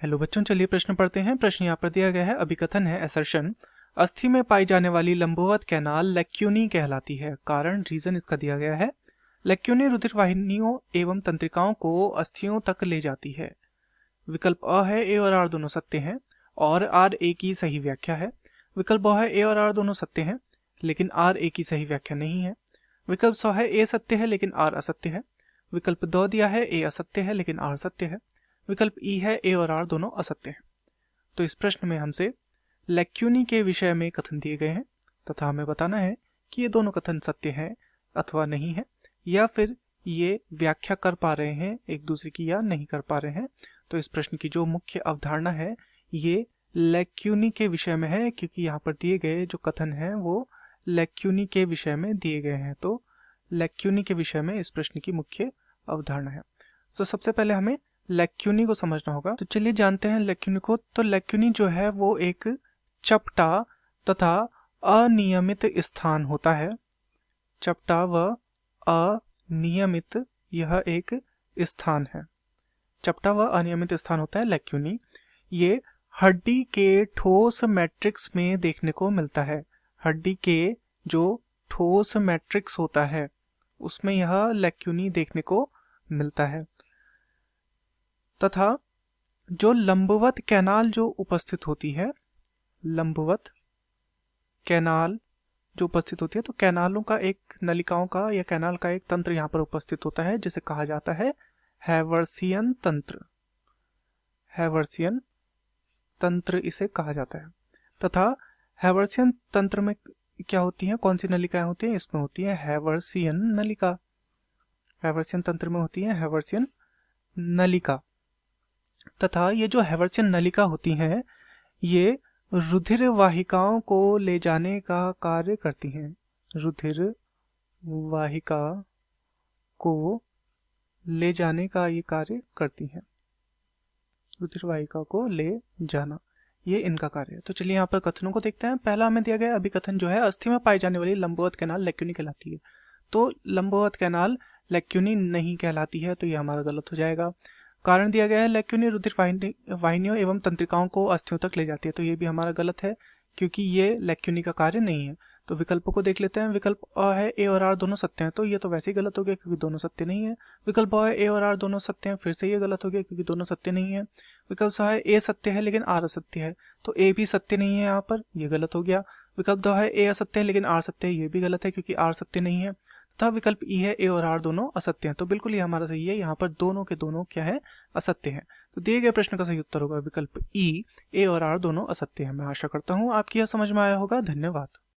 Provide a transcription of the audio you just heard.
Hello बच्चों, चलिए प्रश्न पढ़ते हैं। प्रश्न यहाँ पर दिया गया है। अभिकथन है असर्शन, अस्थि में पाई जाने वाली लंबवत कैनाल लैक्यूनी कहलाती है। कारण रीजन इसका दिया गया है। लैक्यूनी रुधिर वाहिनियों एवं तंत्रिकाओं को अस्थियों तक ले जाती है। विकल्प अ है ए और आर दोनों सत्य हैं और आर ए की सही व्याख्या है। विकल्प ब है ए और आर दोनों सत्य हैं लेकिन आर ए की सही व्याख्या नहीं है। विकल्प स है ए सत्य है लेकिन आर असत्य है। विकल्प द दिया है ए असत्य है लेकिन आर सत्य है। विकल्प ई है ए और आर दोनों असत्य हैं। तो इस प्रश्न में हमसे लैक्यूनी के विषय में कथन दिए गए हैं तथा हमें बताना है कि ये दोनों कथन सत्य हैं अथवा नहीं है, या फिर ये व्याख्या कर पा रहे हैं एक दूसरे की या नहीं कर पा रहे हैं। तो इस प्रश्न की जो मुख्य अवधारणा है ये लैक्यूनी के विषय में है, क्योंकि यहाँ पर दिए गए जो कथन हैं वो लैक्यूनी के विषय में दिए गए हैं। तो लैक्यूनी के विषय में इस प्रश्न की मुख्य अवधारणा है। तो सबसे पहले हमें लैक्यूनी को समझना होगा। तो चलिए जानते हैं लैक्यूनी को। तो लैक्यूनी जो है वो एक चपटा तथा अनियमित स्थान होता है। चपटा व अनियमित यह एक स्थान है। चपटा व अनियमित स्थान होता है लैक्यूनी। ये हड्डी के ठोस मैट्रिक्स में देखने को मिलता है। हड्डी के जो ठोस मैट्रिक्स होता है उसमें यह लैक्यूनी देखने को मिलता है। तथा जो लंबवत कैनाल जो उपस्थित होती है, लंबवत कैनाल जो उपस्थित होती है, तो कैनालों का एक नलिकाओं का या कैनाल का एक तंत्र यहाँ पर उपस्थित होता है जिसे कहा जाता है हैवर्सियन तंत्र। हैवर्सियन तंत्र इसे कहा जाता है। तथा हैवर्सियन तंत्र में क्या होती है, कौन सी नलिकाएं होती हैं? इसमें होती है हैवर्सियन नलिका। हैवर्सियन तंत्र में होती है हैवर्सियन नलिका। तथा ये जो हैवर्सियन नलिका होती हैं ये रुधिर वाहिकाओं को ले जाने का कार्य करती हैं। रुधिर वाहिका को ले जाने का ये कार्य करती हैं। रुधिर वाहिका को ले जाना ये इनका कार्य है। तो चलिए यहाँ पर कथनों को देखते हैं। पहला हमें दिया गया अभिकथन जो है, अस्थि में पाई जाने वाली लंबवत कैनाल लैक्यूनी कहलाती है। तो लंबवत कैनाल लैक्यूनी नहीं कहलाती है, तो ये हमारा गलत हो जाएगा। कारण दिया गया है लैक्यूनी रुधिर वाहिनियों एवं तंत्रिकाओं को अस्थियों तक ले जाती है, तो ये भी हमारा गलत है क्योंकि ये लैक्यूनी का कार्य नहीं है। तो विकल्पों को देख लेते हैं। विकल्प अ है ए और आर दोनों सत्य हैं, तो ये तो वैसे ही गलत हो गया क्योंकि दोनों सत्य नहीं है। विकल्प ब है ए और आर दोनों सत्य हैं, फिर से ये गलत हो गया क्योंकि दोनों सत्य नहीं है। विकल्प स है ए सत्य है लेकिन आर असत्य है, तो ए भी सत्य नहीं है यहाँ पर, ये गलत हो गया। विकल्प द है ए असत्य है लेकिन आर सत्य है, ये भी गलत है क्योंकि आर सत्य नहीं है। तथा विकल्प ई है ए और आर दोनों असत्य हैं, तो बिल्कुल ये हमारा सही है। यहाँ पर दोनों के दोनों क्या है, असत्य हैं। तो दिए गए प्रश्न का सही उत्तर होगा विकल्प ई, ए और आर दोनों असत्य हैं। मैं आशा करता हूँ आपकी यह समझ में आया होगा। धन्यवाद।